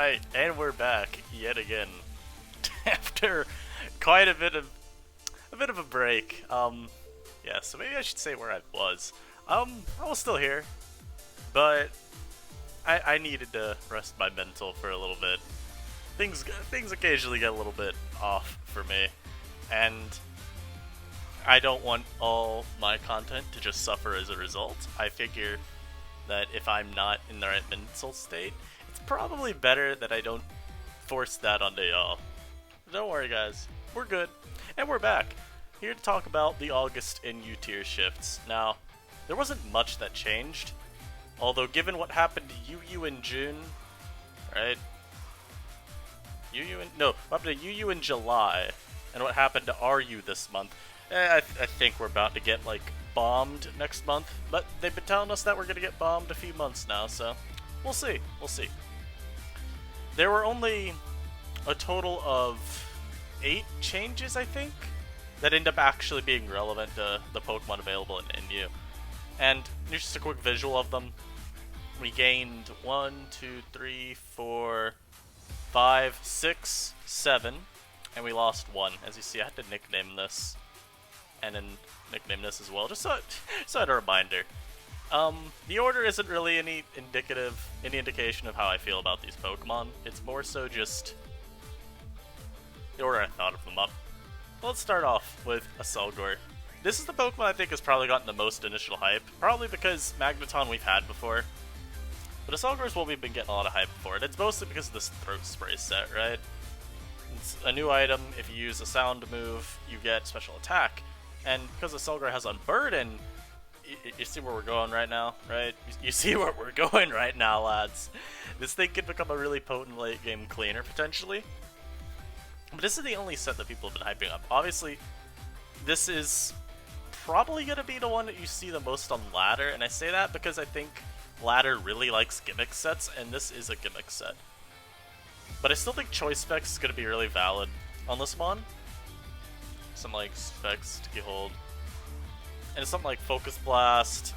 Alright, and we're back yet again. After quite a bit of a break. Yeah, so maybe I should say where I was. I was still here, but I needed to rest my mental for a little bit. Things occasionally get a little bit off for me, and I don't want all my content to just suffer as a result. I figure that if I'm not in the right mental state, it's probably better that I don't force that onto y'all. Don't worry, guys. We're good. And we're back. Here to talk about the August and U tier shifts. Now, there wasn't much that changed. Although, given what happened to UU in June, right? What happened to UU in July, and what happened to RU this month, I think we're about to get, like, bombed next month. But they've been telling us that we're gonna get bombed a few months now, so we'll see. We'll see. There were only a total of 8 changes, I think, that end up actually being relevant to the Pokemon available in NU. And here's just a quick visual of them. We gained 1, 2, 3, 4, 5, 6, 7, and we lost 1. As you see, I had to nickname this, and then nickname this as well, just so I had a reminder. The order isn't really any indication of how I feel about these Pokemon. It's more so just the order I thought of them up. Let's start off with Accelgor. This is the Pokemon I think has probably gotten the most initial hype, probably because Magneton we've had before. But Accelgor is what we've been getting a lot of hype for, and it's mostly because of this Throat Spray set, right? It's a new item. If you use a sound move, you get special attack. And because Accelgor has Unburden, you see where we're going right now, right? You see where we're going right now, lads. This thing could become a really potent late game cleaner, potentially. But this is the only set that people have been hyping up. Obviously, this is probably going to be the one that you see the most on Ladder, and I say that because I think Ladder really likes gimmick sets, and this is a gimmick set. But I still think Choice Specs is going to be really valid on this one. Some like Specs, Sticky Hold, and something like Focus Blast,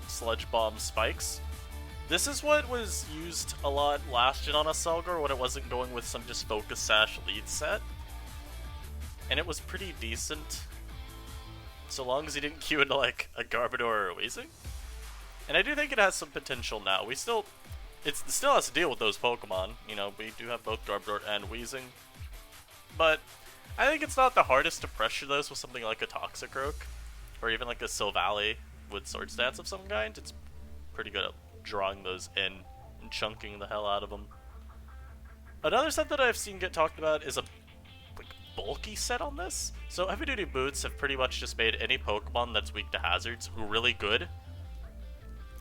Sludge Bomb, Spikes. This is what was used a lot last gen on Accelgor when it wasn't going with some just Focus Sash lead set. And it was pretty decent, so long as you didn't queue into like a Garbodor or a Weezing. And I do think it has some potential now. It still has to deal with those Pokemon. You know, we do have both Garbodor and Weezing. But I think it's not the hardest to pressure those with something like a Toxicroak, or even like a Silvally with Sword Stance of some kind. It's pretty good at drawing those in and chunking the hell out of them. Another set that I've seen get talked about is a like bulky set on this. So Heavy Duty Boots have pretty much just made any Pokemon that's weak to hazards really good.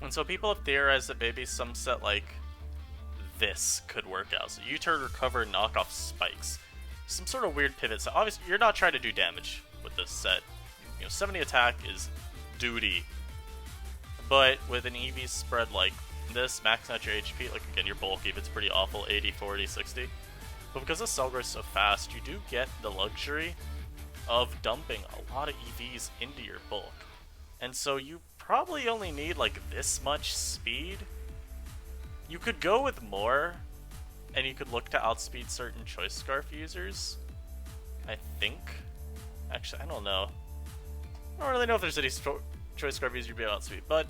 And so people have theorized that maybe some set like this could work out. So U-turn, recover, knock off spikes. Some sort of weird pivot. So obviously you're not trying to do damage with this set. You know, 70 attack is duty. But with an EV spread like this, maxing out your HP, like again, you're bulky, but it's pretty awful, 80, 40, 60. But because the Accelgor is so fast, you do get the luxury of dumping a lot of EVs into your bulk. And so you probably only need like this much speed. You could go with more, and you could look to outspeed certain Choice Scarf users, I think. Actually, I don't know. I don't really know if there's any Choice Scarf users you'd be able to outspeed, but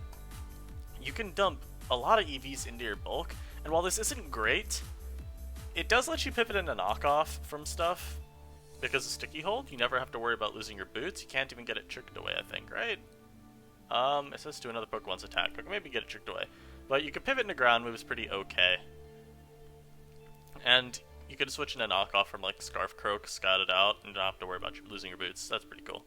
you can dump a lot of EVs into your bulk, and while this isn't great, it does let you pivot into knockoff from stuff. Because of Sticky Hold, you never have to worry about losing your boots. You can't even get it tricked away, I think, right? It says to another Pokemon's attack. Okay, maybe get it tricked away. But you can pivot into ground moves pretty okay. And you can switch into knockoff from like Scarf Croak, scout it out, and don't have to worry about losing your boots. That's pretty cool.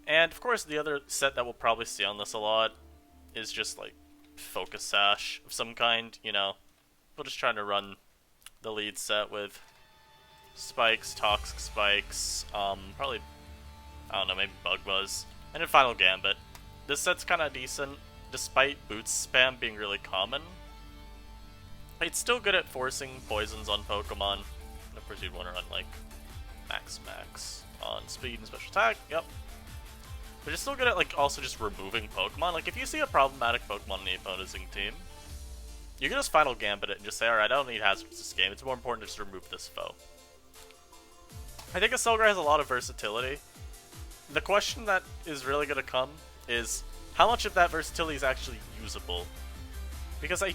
And of course, the other set that we'll probably see on this a lot is just like Focus Sash of some kind, you know. We're just trying to run the lead set with Spikes, Toxic Spikes, probably, I don't know, maybe Bug Buzz, and then Final Gambit. This set's kind of decent, despite Boots spam being really common. It's still good at forcing poisons on Pokemon. And of course you'd want to run like Max on speed and special attack, yep. But it's still good at like also just removing Pokemon. Like if you see a problematic Pokemon on the opposing team, you can just Final Gambit it and just say, alright, I don't need hazards this game, it's more important to just remove this foe. I think Aselgar has a lot of versatility. The question that is really going to come is, how much of that versatility is actually usable? Because I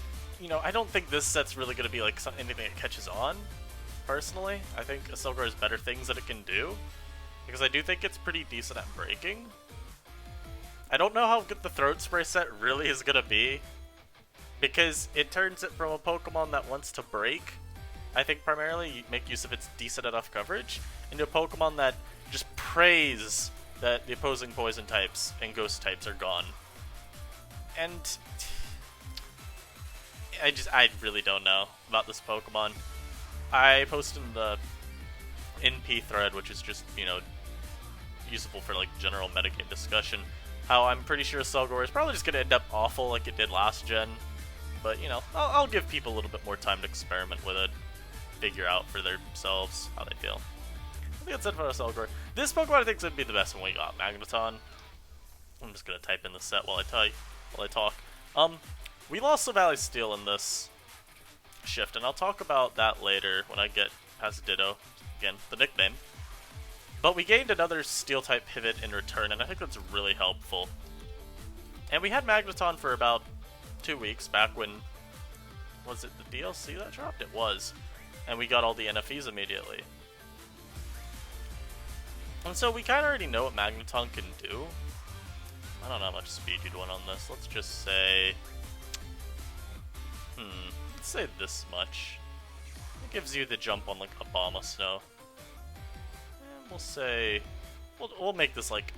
don't think this set's really going to be like anything that catches on, personally. I think Aselgar has better things that it can do, because I do think it's pretty decent at breaking. I don't know how good the Throat Spray set really is going to be, because it turns it from a Pokemon that wants to break, I think primarily you make use of its decent enough coverage, into a Pokemon that just prays that the opposing poison types and ghost types are gone. And I really don't know about this Pokemon. I posted in the NP thread, which is just, usable for like general metagame discussion, how I'm pretty sure Aselgar is probably just going to end up awful like it did last gen. But, I'll give people a little bit more time to experiment with it, figure out for themselves how they feel. I think that's it for Aselgar. This Pokemon I think is going to be the best one we got, Magneton. I'm just going to type in the set while I talk. We lost Silvally Steel in this shift, and I'll talk about that later when I get past Ditto, again, the nickname. But we gained another Steel-type pivot in return, and I think that's really helpful. And we had Magneton for about 2 weeks, back when... Was it the DLC that dropped? It was. And we got all the NFEs immediately. And so we kind of already know what Magneton can do. I don't know how much speed you'd want on this. Let's just say... let's say this much. It gives you the jump on, like, Abomasnow. And we'll say... We'll make this, like...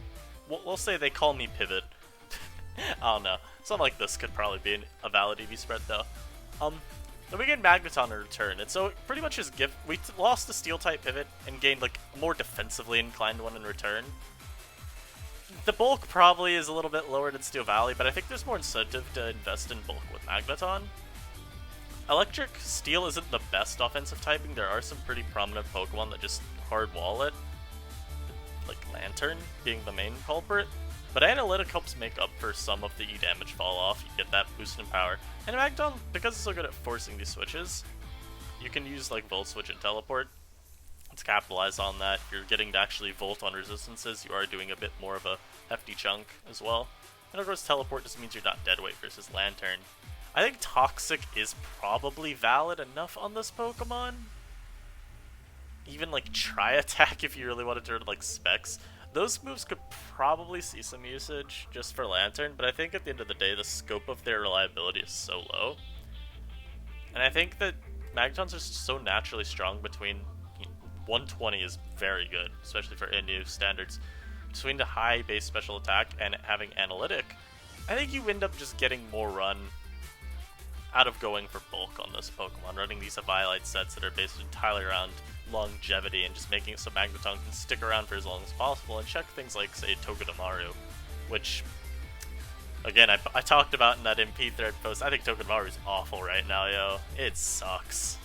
We'll say they call me Pivot. I don't know. Something like this could probably be a valid EV spread, though. Then we get Magneton in return, and so pretty much his gift... We lost the Steel-type Pivot and gained, like, a more defensively inclined one in return. The bulk probably is a little bit lower than Steel Valley, but I think there's more incentive to invest in bulk with Magneton. Electric Steel isn't the best offensive typing. There are some pretty prominent Pokemon that just hard wall it, like Lantern being the main culprit. But Analytic helps make up for some of the E damage fall off. You get that boost in power. And Magneton, because it's so good at forcing these switches, you can use like Volt Switch and Teleport. Let's capitalize on that. If you're getting to actually Volt on resistances, you are doing a bit more of a hefty chunk as well. And of course, Teleport just means you're not dead weight versus Lantern. I think Toxic is probably valid enough on this Pokemon. Even like Tri Attack if you really wanted to turn like Specs. Those moves could probably see some usage just for Lantern, but I think at the end of the day, the scope of their reliability is so low. And I think that Magnetons are so naturally strong between... 120 is very good, especially for NU standards. Between the high base special attack and having Analytic, I think you end up just getting more run out of going for bulk on this Pokemon, running these Eviolite sets that are based entirely around longevity and just making it so Magneton can stick around for as long as possible and check things like, say, Togedemaru, which, again, I talked about in that MP thread post. I think Togedemaru is awful right now, yo. It sucks.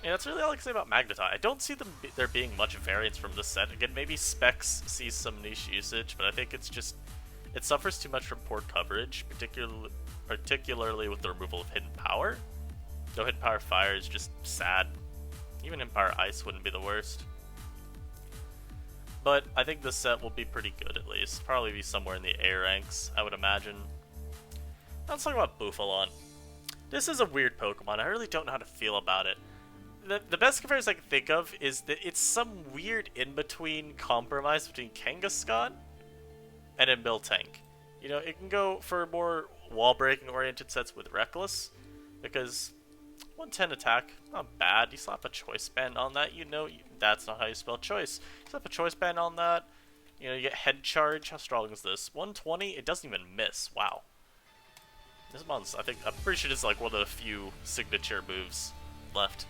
Yeah, that's really all I can say about Magneton. I don't see there being much variance from this set. Again, maybe Specs sees some niche usage, but I think it's just... It suffers too much from poor coverage, particularly with the removal of Hidden Power. Though Hidden Power Fire is just sad. Even Hidden Power Ice wouldn't be the worst. But I think this set will be pretty good at least. Probably be somewhere in the A ranks, I would imagine. Now let's talk about Bouffalant. This is a weird Pokemon. I really don't know how to feel about it. The best comparison I can think of is that it's some weird in-between compromise between Kangaskhan and a Miltank. You know, it can go for more wall-breaking oriented sets with Reckless, because 110 attack, not bad. You slap a Choice Band on that, that's not how you spell choice. You slap a Choice Band on that, you get Head Charge. How strong is this? 120, it doesn't even miss. Wow. This month's, I'm pretty sure it's like one of the few signature moves left.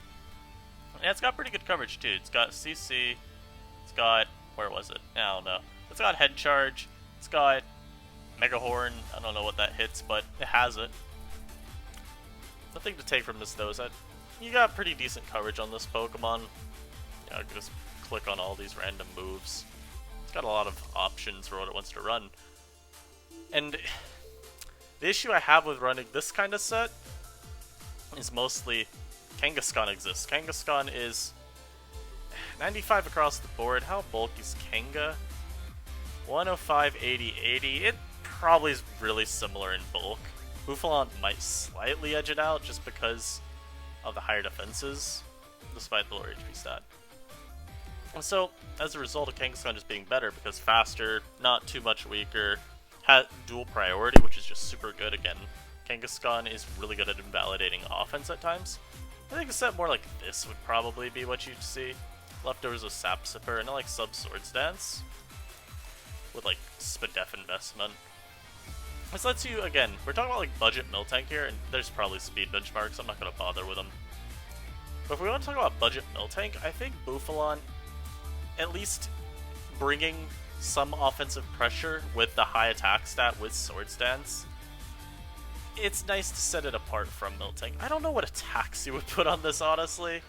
Yeah, it's got pretty good coverage too. It's got CC, it's got, where was it? I don't know. It's got Head Charge, it's got Mega Horn. I don't know what that hits, but it has it. Nothing to take from this though is that you got pretty decent coverage on this Pokemon. You know, just click on all these random moves. It's got a lot of options for what it wants to run. And the issue I have with running this kind of set is mostly Kangaskhan exists. Kangaskhan is 95 across the board. How bulky is Kanga? 105, 80, 80. It probably is really similar in bulk. Bouffalant might slightly edge it out just because of the higher defenses, despite the lower HP stat. And so, as a result of Kangaskhan just being better, because faster, not too much weaker, had dual priority, which is just super good. Again, Kangaskhan is really good at invalidating offense at times. I think a set more like this would probably be what you'd see. Leftovers of Sap Sipper, and like Sub Swords Dance with like Spadef investment. This lets you, again, we're talking about like budget Miltank here, and there's probably speed benchmarks, I'm not going to bother with them. But if we want to talk about budget Miltank, I think Bouffalant, at least bringing some offensive pressure with the high attack stat with Swords Dance, it's nice to set it apart from Miltank. I don't know what attacks you would put on this, honestly.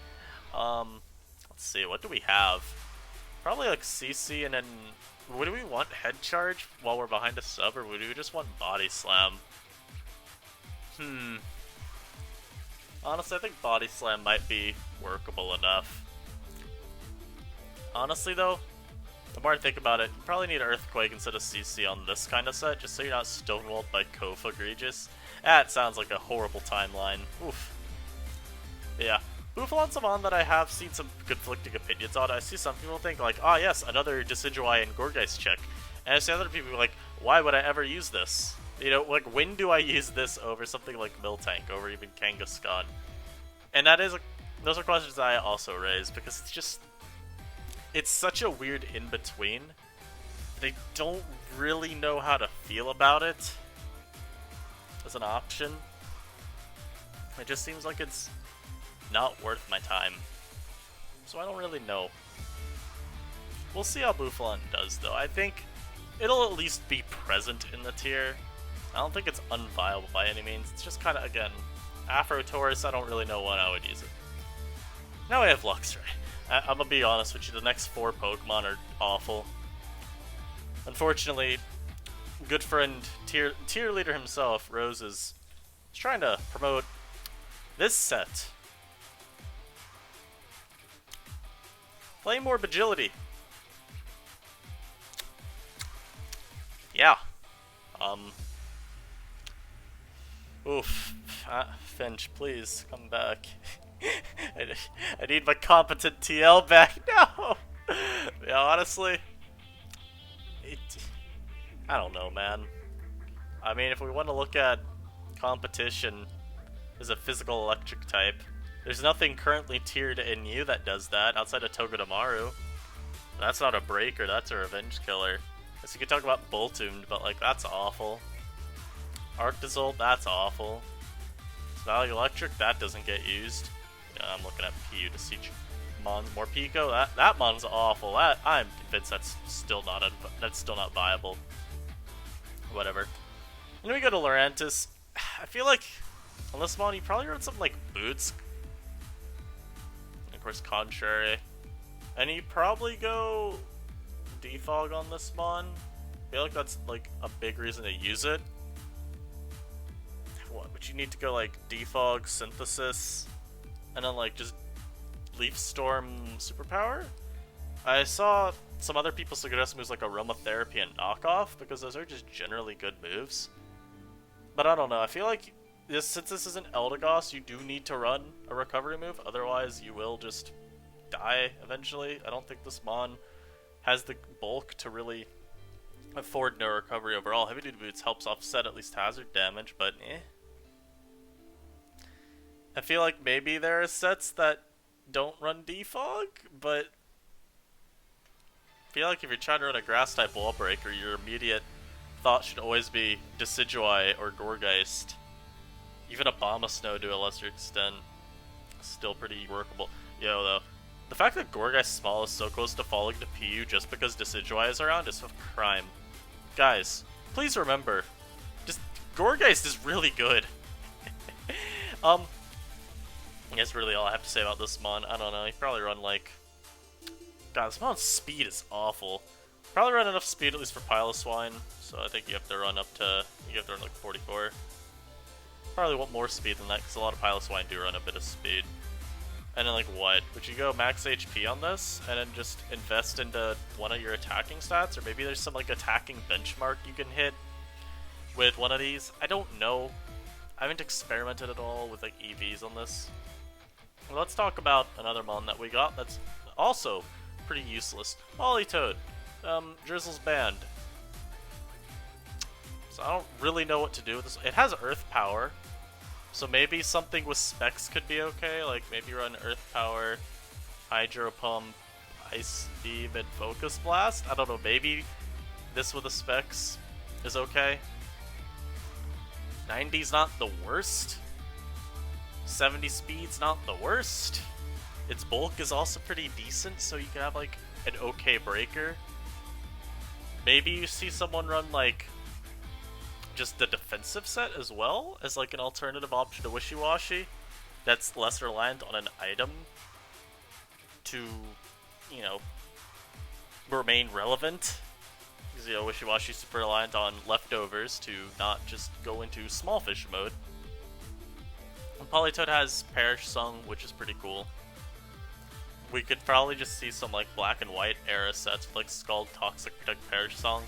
Let's see, what do we have? Probably like CC, and then would we want head charge while we're behind a sub, or would we just want body slam? Honestly, I think body slam might be workable enough. Honestly though, the more I think about it, you probably need Earthquake instead of CC on this kind of set, just so you're not stonewalled by Kofa Egregious. That sounds like a horrible timeline. Oof. Yeah. Bouffalant's a mon that I have seen some conflicting opinions on. I see some people think like, oh yes, another Decidueye and Gourgeist check. And I see other people like, why would I ever use this? You know, like, when do I use this over something like Miltank, over even Kangaskhan? And that is, those are questions that I also raise, because it's just, it's such a weird in-between. They don't really know how to feel about it as an option. It just seems like it's not worth my time. So I don't really know. We'll see how Bouffalant does, though. I think it'll at least be present in the tier. I don't think it's unviable by any means. It's just kind of, again, Afro Taurus, I don't really know when I would use it. Now we have Luxray. I'm gonna be honest with you, the next 4 Pokemon are awful. Unfortunately, good friend, tier leader himself, Rose, is trying to promote this set. Flame Orb Agility. Yeah. Oof. Finch, please, come back. I need my competent TL back now! Yeah, honestly, I don't know, man. I mean, if we want to look at competition as a physical electric type, there's nothing currently tiered in you that does that outside of Togedemaru. That's not a breaker, that's a revenge killer. So you could talk about Boltoomed, but like, that's awful. Arctozolt, that's awful. Valley Electric, that doesn't get used. Yeah, I'm looking at PU to see Mons more Pico. That Mon's awful. I'm convinced that's still not viable. Whatever. And then we go to Lurantis. I feel like on this Mon, you probably run something like Boots. And of course, Contrary. And you probably go Defog on this Mon. I feel like that's like a big reason to use it. What? But you need to go like Defog, Synthesis, and then like just Leaf Storm Superpower? I saw some other people suggest moves like Aromatherapy and Knockoff, because those are just generally good moves. But I don't know, I feel like since this isn't Eldegoss, you do need to run a recovery move, otherwise you will just die eventually. I don't think this Mon has the bulk to really afford no recovery overall. Heavy Duty Boots helps offset at least hazard damage, but eh. I feel like maybe there are sets that don't run Defog, but I feel like if you're trying to run a grass type wall breaker, your immediate thought should always be Decidueye or Gourgeist. Even Abomasnow to a lesser extent, still pretty workable. Yo, though, the fact that Gourgeist Small is so close to falling to PU just because Decidueye is around is a crime. Guys, please remember, just Gourgeist is really good. That's really all I have to say about this Mon. I don't know, you probably run like... God, this Mon's speed is awful. Probably run enough speed at least for Piloswine, so I think you have to run up to... You have to run like 44. probably want more speed than that, because a lot of Piloswine do run a bit of speed. And then, like, what? Would you go max HP on this, and then just invest into one of your attacking stats? Or maybe there's some, like, attacking benchmark you can hit with one of these? I don't know. I haven't experimented at all with, like, EVs on this. Well, let's talk about another mon that we got that's also pretty useless. Politoed. Drizzle's banned. So I don't really know what to do with this. It has Earth Power. So maybe something with specs could be okay, like maybe run Earth Power, Hydro Pump, Ice Beam, and Focus Blast? I don't know, maybe this with the specs is okay. 90's not the worst. 70 speed's not the worst. Its bulk is also pretty decent, so you can have like an okay breaker. Maybe you see someone run like just the defensive set as well as like an alternative option to Wishy-Washy that's less reliant on an item to, you know, remain relevant. Because, you know, Wishy-Washy's super reliant on leftovers to not just go into small fish mode. And Politoed has Perish Song, which is pretty cool. We could probably just see some like black and white era sets with like Scald, Toxic, Protect, Perish Song.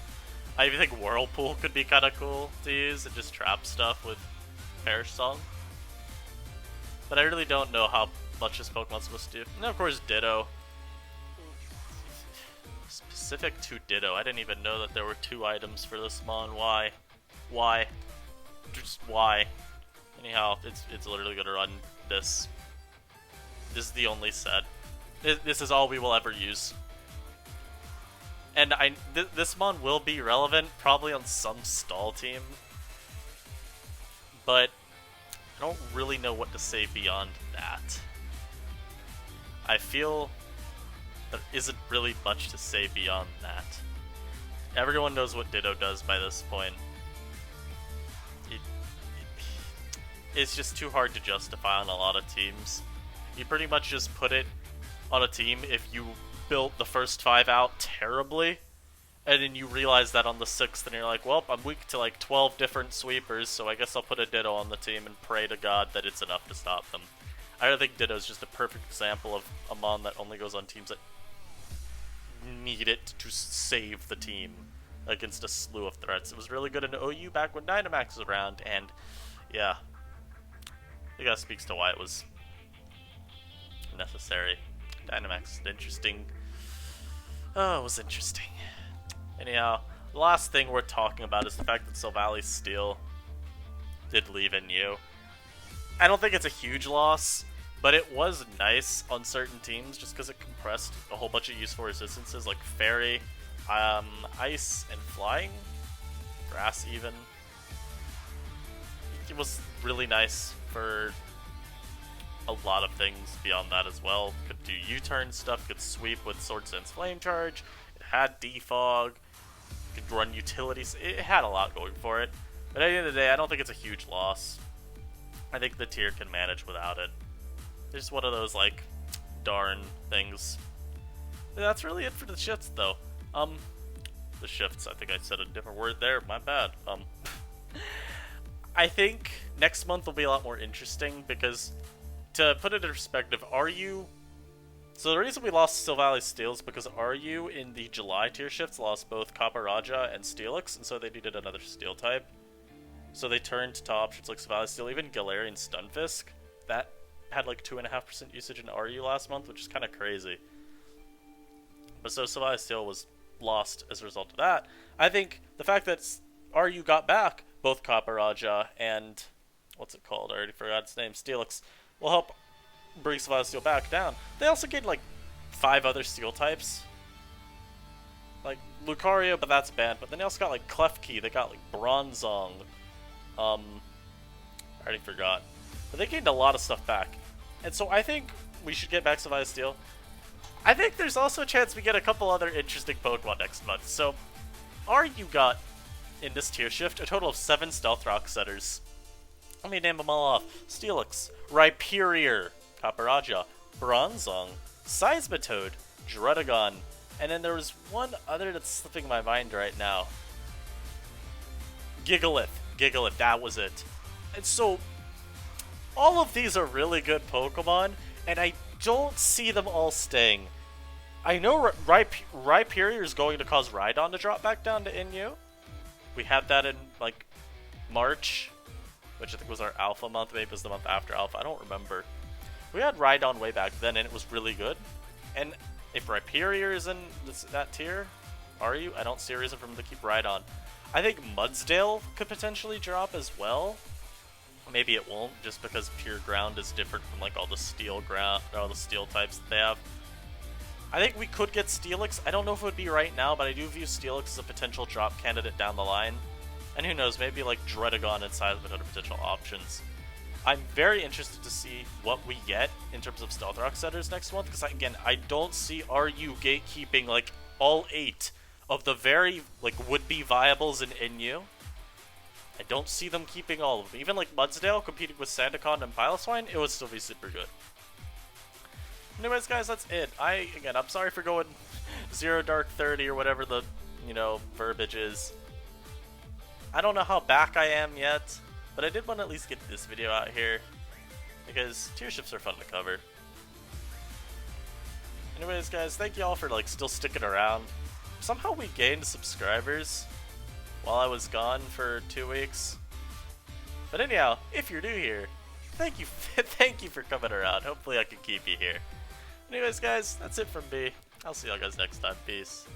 I even think Whirlpool could be kind of cool to use and just trap stuff with Perish Song. But I really don't know how much this Pokemon's supposed to do. And of course Ditto. Specific to Ditto. I didn't even know that there were 2 items for this mon. Why? Why? Just why? Anyhow, it's literally gonna run this. This is the only set. This is all we will ever use. And this mon will be relevant, probably on some stall team. But I don't really know what to say beyond that. I feel there isn't really much to say beyond that. Everyone knows what Ditto does by this point. It's just too hard to justify on a lot of teams. You pretty much just put it on a team if you built the first 5 out terribly, and then you realize that on the 6th, and you're like, well, I'm weak to like 12 different sweepers, so I guess I'll put a Ditto on the team and pray to God that it's enough to stop them. I don't think Ditto's just a perfect example of a mon that only goes on teams that need it to save the team against a slew of threats. It was really good in OU back when Dynamax was around, and yeah, I think that speaks to why it was necessary. Dynamax is interesting. Oh, it was interesting. Anyhow, the last thing we're talking about is the fact that Silvally Steel did leave NU. I don't think it's a huge loss, but it was nice on certain teams just because it compressed a whole bunch of useful resistances like Fairy, Ice, and Flying. Grass even. It was really nice for a lot of things beyond that as well. Could do U-turn stuff, could sweep with Sword Sense Flame Charge, it had Defog, could run utilities, it had a lot going for it. But at the end of the day, I don't think it's a huge loss. I think the tier can manage without it. It's just one of those, like, darn things. And that's really it for the shifts, though. The shifts, I think I said a different word there, my bad. I think next month will be a lot more interesting because, to put it in perspective, so the reason we lost Silvally Steel is because RU in the July tier shifts lost both Copperajah and Steelix, and so they needed another Steel type. So they turned to options like Silvally Steel, even Galarian Stunfisk. That had like 2.5% usage in RU last month, which is kind of crazy. But so Silvally Steel was lost as a result of that. I think the fact that RU got back both Copperajah and, what's it called? I already forgot its name. Steelix will help bring Silvally Steel back down. They also gained like 5 other Steel types. Like Lucario, but that's banned. But then they also got like Klefki. They got like Bronzong. I already forgot. But they gained a lot of stuff back. And so I think we should get back Silvally Steel. I think there's also a chance we get a couple other interesting Pokemon next month. So, RU got, in this tier shift, a total of 7 Stealth Rock setters. Let me name them all off. Steelix, Rhyperior, Copperajah, Bronzong, Seismitoad, Druddigon, and then there was one other that's slipping my mind right now. Gigalith, that was it. And so, All of these are really good Pokemon, and I don't see them all staying. I know Rhyperior is going to cause Rhydon to drop back down to Inu. We had that in, like, March, which I think was our Alpha month, maybe it was the month after Alpha, I don't remember. We had Rhydon way back then, and it was really good. And if Rhyperior is in that tier, are you? I don't see a reason for him to keep Rhydon. I think Mudsdale could potentially drop as well. Maybe it won't, just because Pure Ground is different from like all the Steel ground, all the Steel types that they have. I think we could get Steelix. I don't know if it would be right now, but I do view Steelix as a potential drop candidate down the line. And who knows, maybe like Dredagon and Silent other potential options. I'm very interested to see what we get in terms of Stealth Rock setters next month, because again, I don't see RU gatekeeping like all 8 of the very like would-be viables in Inu. I don't see them keeping all of them. Even like Mudsdale competing with Sandaconda and Piloswine, it would still be super good. Anyways, guys, that's it. I'm sorry for going Zero Dark 30 or whatever the, verbiage is. I don't know how back I am yet, but I did want to at least get this video out here, because tier shifts are fun to cover. Anyways, guys, thank you all for like still sticking around. Somehow we gained subscribers while I was gone for 2 weeks. But anyhow, if you're new here, thank you for coming around. Hopefully I can keep you here. Anyways, guys, that's it from me. I'll see y'all guys next time. Peace.